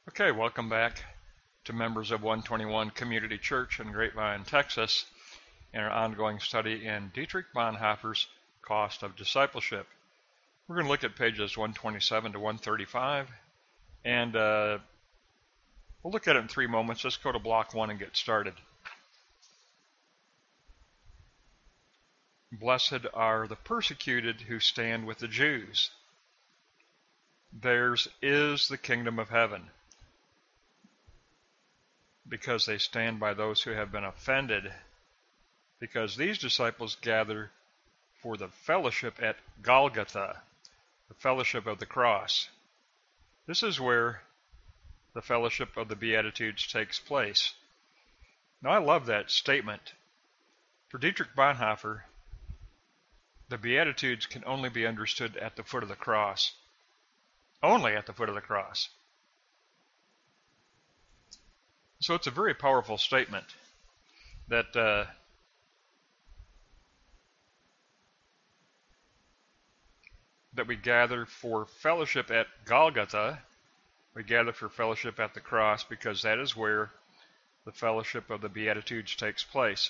Okay, welcome back to members of 121 Community Church in Grapevine, Texas, in our ongoing study in Dietrich Bonhoeffer's Cost of Discipleship. We're going to look at pages 127 to 135, and we'll look at it in 3 moments. Let's go to block 1 and get started. Blessed are the persecuted who stand with the Jews. Theirs is the kingdom of heaven, because they stand by those who have been offended, because these disciples gather for the fellowship at Golgotha, the fellowship of the cross. This is where the fellowship of the Beatitudes takes place. Now, I love that statement. For Dietrich Bonhoeffr, the Beatitudes can only be understood at the foot of the cross. Only at the foot of the cross. So it's a very powerful statement that we gather for fellowship at Golgotha. We gather for fellowship at the cross because that is where the fellowship of the Beatitudes takes place.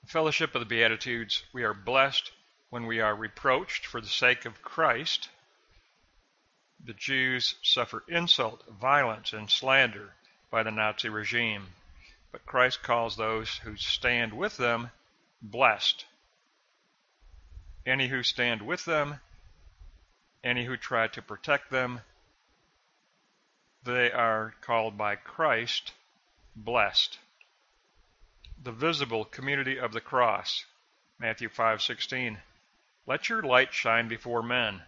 The fellowship of the Beatitudes, we are blessed when we are reproached for the sake of Christ. The Jews suffer insult, violence, and slander by the Nazi regime, but Christ calls those who stand with them blessed. Any who stand with them, any who try to protect them, they are called by Christ blessed. The visible community of the cross, Matthew 5:16. Let your light shine before men,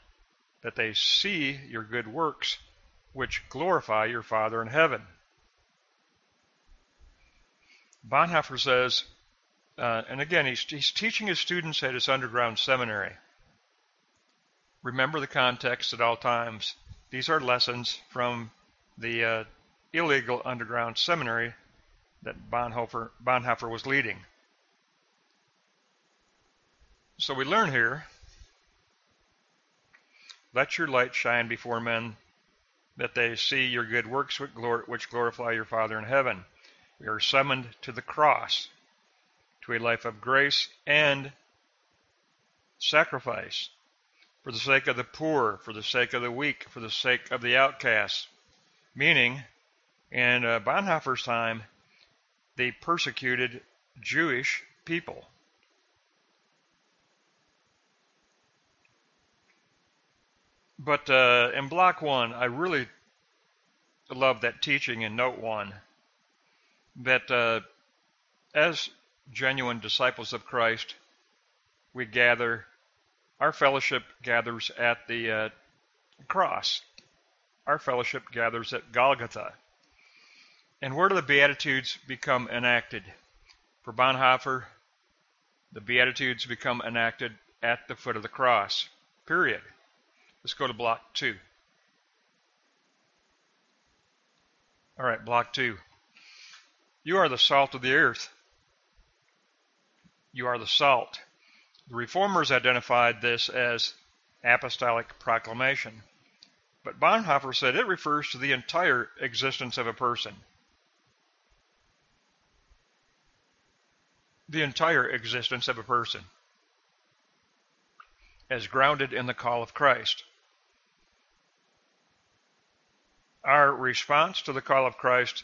that they see your good works, which glorify your Father in heaven. Bonhoeffr says, and again, he's teaching his students at his underground seminary. Remember the context at all times. These are lessons from the illegal underground seminary that Bonhoeffr was leading. So we learn here, let your light shine before men, that they see your good works which glorify your Father in heaven. We are summoned to the cross, to a life of grace and sacrifice, for the sake of the poor, for the sake of the weak, for the sake of the outcasts. Meaning, in Bonhoeffer's time, the persecuted Jewish people. But in block 1, I really love that teaching in note 1, that as genuine disciples of Christ, we gather, our fellowship gathers at the cross. Our fellowship gathers at Golgotha. And where do the Beatitudes become enacted? For Bonhoeffr, the Beatitudes become enacted at the foot of the cross. Period. Let's go to block 2. All right, block 2. You are the salt of the earth. You are the salt. The Reformers identified this as apostolic proclamation. But Bonhoeffr said it refers to the entire existence of a person. The entire existence of a person, as grounded in the call of Christ. Our response to the call of Christ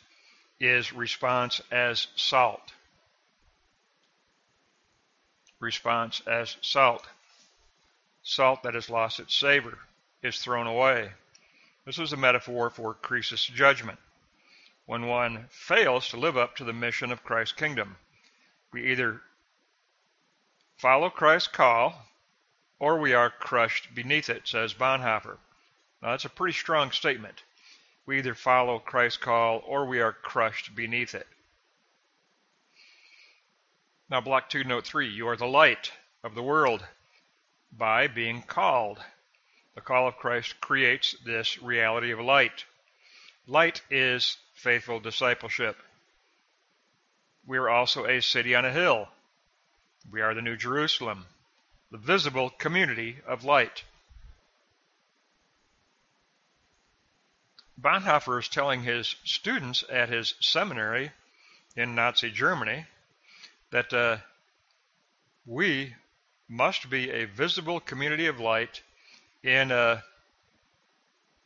is response as salt. Response as salt. Salt that has lost its savor is thrown away. This is a metaphor for Christ's judgment. When one fails to live up to the mission of Christ's kingdom, we either follow Christ's call or we are crushed beneath it, says Bonhoeffr. Now that's a pretty strong statement. We either follow Christ's call or we are crushed beneath it. Now block 2, note 3, you are the light of the world by being called. The call of Christ creates this reality of light. Light is faithful discipleship. We are also a city on a hill. We are the New Jerusalem, the visible community of light. Bonhoeffr is telling his students at his seminary in Nazi Germany that we must be a visible community of light in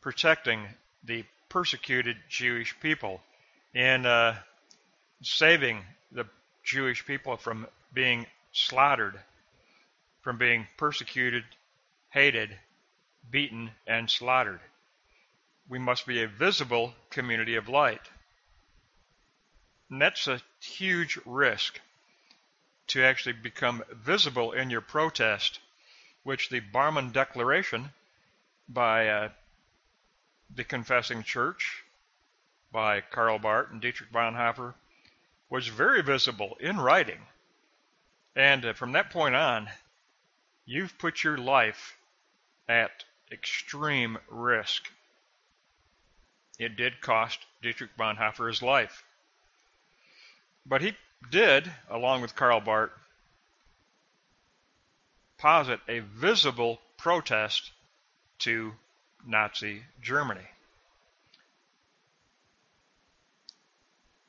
protecting the persecuted Jewish people, in saving the Jewish people from being slaughtered, from being persecuted, hated, beaten, and slaughtered. We must be a visible community of light. And that's a huge risk, to actually become visible in your protest, which the Barmen Declaration by the Confessing Church, by Karl Barth and Dietrich Bonhoeffr, was very visible in writing. And from that point on, you've put your life at extreme risk. It did cost Dietrich Bonhoeffr his life. But he did, along with Karl Barth, posit a visible protest to Nazi Germany.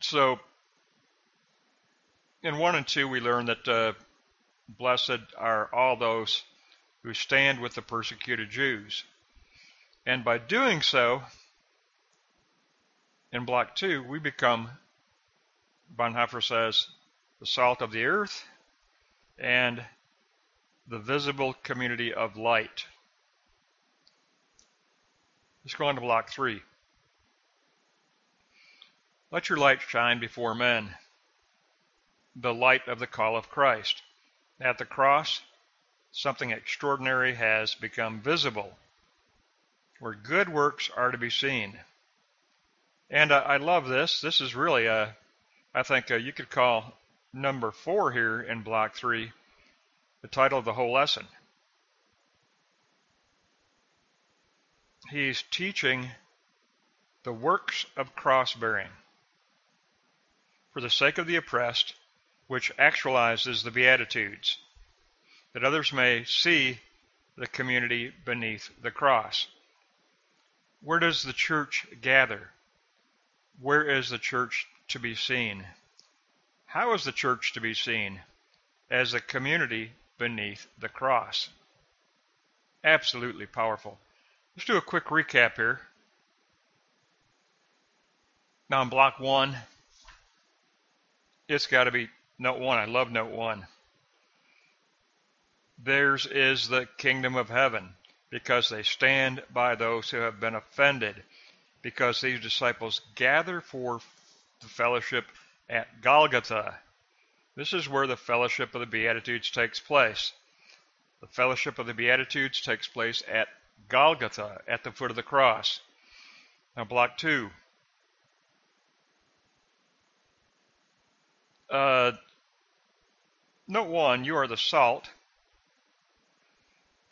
So, in 1 and 2, we learn that blessed are all those who stand with the persecuted Jews. And by doing so, in block 2, we become, Bonhoeffr says, the salt of the earth and the visible community of light. Let's go on to block 3. Let your light shine before men, the light of the call of Christ. At the cross, something extraordinary has become visible, where good works are to be seen. And I love this. This is really, I think you could call number 4 here in block 3 the title of the whole lesson. He's teaching the works of cross-bearing for the sake of the oppressed, which actualizes the Beatitudes, that others may see the community beneath the cross. Where does the church gather? Where is the church to be seen? How is the church to be seen? As a community beneath the cross. Absolutely powerful. Let's do a quick recap here. Now in block 1, it's got to be note 1. I love note 1. Theirs is the kingdom of heaven, because they stand by those who have been offended, because these disciples gather for the fellowship at Golgotha. This is where the fellowship of the Beatitudes takes place. The fellowship of the Beatitudes takes place at Golgotha, at the foot of the cross. Now, block 2. Note 1, you are the salt,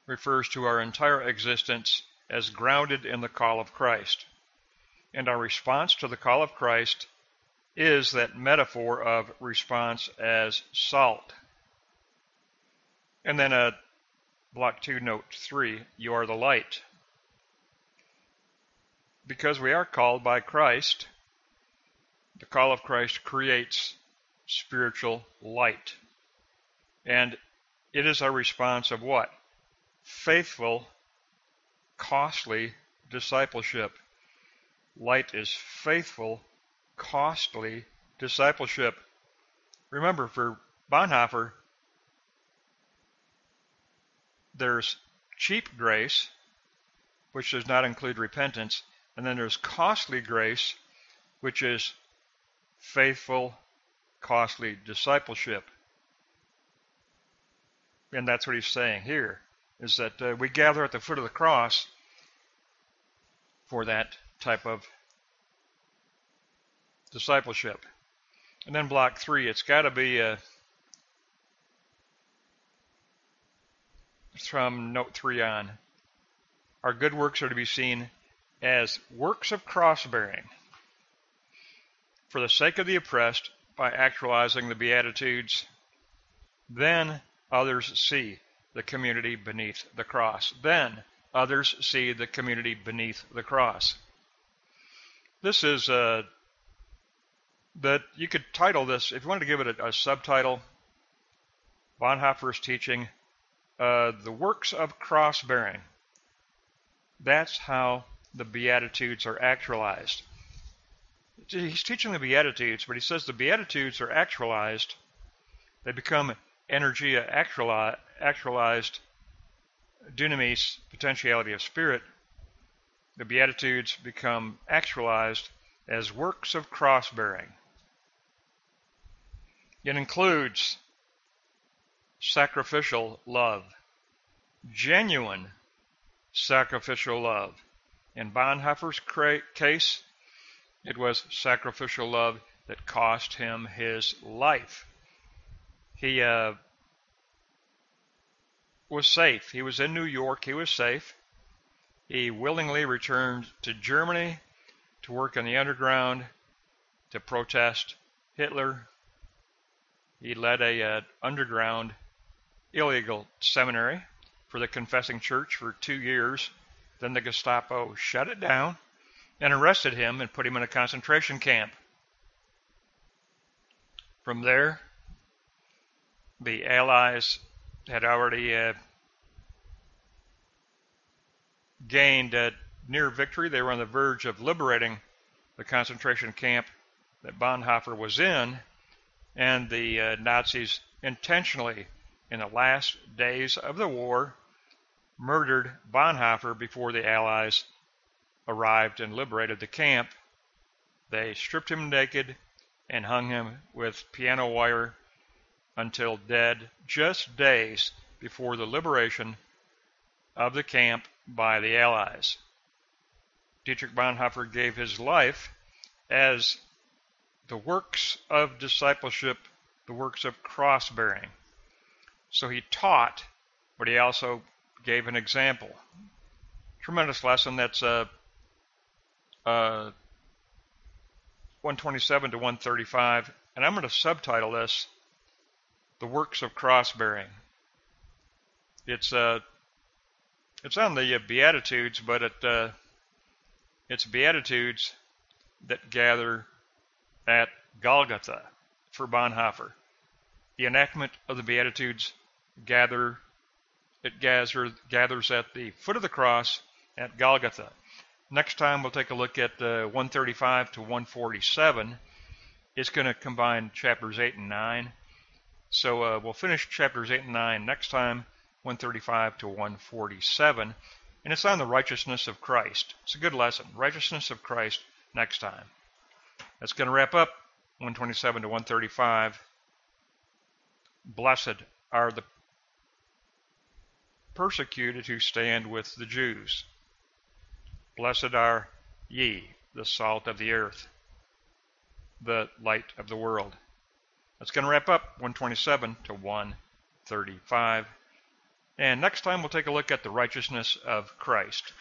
refers to our entire existence as grounded in the call of Christ. And our response to the call of Christ is that metaphor of response as salt. And then block 2, note 3, you are the light. Because we are called by Christ, the call of Christ creates spiritual light. And it is our response of what? Faithful, costly discipleship. Light is faithful, costly discipleship. Remember, for Bonhoeffr, there's cheap grace, which does not include repentance, and then there's costly grace, which is faithful, costly discipleship. And that's what he's saying here, is that we gather at the foot of the cross for that type of discipleship. And then block 3, it's got to be from note 3 on. Our good works are to be seen as works of cross-bearing for the sake of the oppressed by actualizing the Beatitudes. Then others see the community beneath the cross. Then others see the community beneath the cross. This is that you could title this, if you wanted to give it a subtitle, Bonhoeffr's teaching, The Works of Cross-Bearing. That's how the Beatitudes are actualized. He's teaching the Beatitudes, but he says the Beatitudes are actualized. They become energia actualized, dunamis, potentiality of spirit. The Beatitudes become actualized as works of cross-bearing. It includes sacrificial love, genuine sacrificial love. In Bonhoeffr's case, it was sacrificial love that cost him his life. He was safe. He was in New York. He was safe. He willingly returned to Germany to work in the underground, to protest Hitler. He led a underground illegal seminary for the confessing church for 2 years. Then the Gestapo shut it down and arrested him and put him in a concentration camp. From there, the Allies had already gained near victory. They were on the verge of liberating the concentration camp that Bonhoeffr was in, and the Nazis intentionally, in the last days of the war, murdered Bonhoeffr before the Allies arrived and liberated the camp. They stripped him naked and hung him with piano wire until dead, just days before the liberation of the camp by the Allies. Dietrich Bonhoeffr gave his life as the works of discipleship, the works of cross-bearing. So he taught, but he also gave an example. Tremendous lesson. That's 127 to 135, and I'm going to subtitle this, The Works of Cross-Bearing. It's on the Beatitudes, but it's Beatitudes that gather at Golgotha for Bonhoeffr. The enactment of the Beatitudes gathers at the foot of the cross at Golgotha. Next time we'll take a look at 135 to 147. It's going to combine chapters 8 and 9. So we'll finish chapters 8 and 9 next time, 135 to 147. And it's on the righteousness of Christ. It's a good lesson. Righteousness of Christ next time. That's going to wrap up 127 to 135. Blessed are the persecuted who stand with the Jews. Blessed are ye, the salt of the earth, the light of the world. That's going to wrap up 127 to 135. And next time we'll take a look at the righteousness of Christ.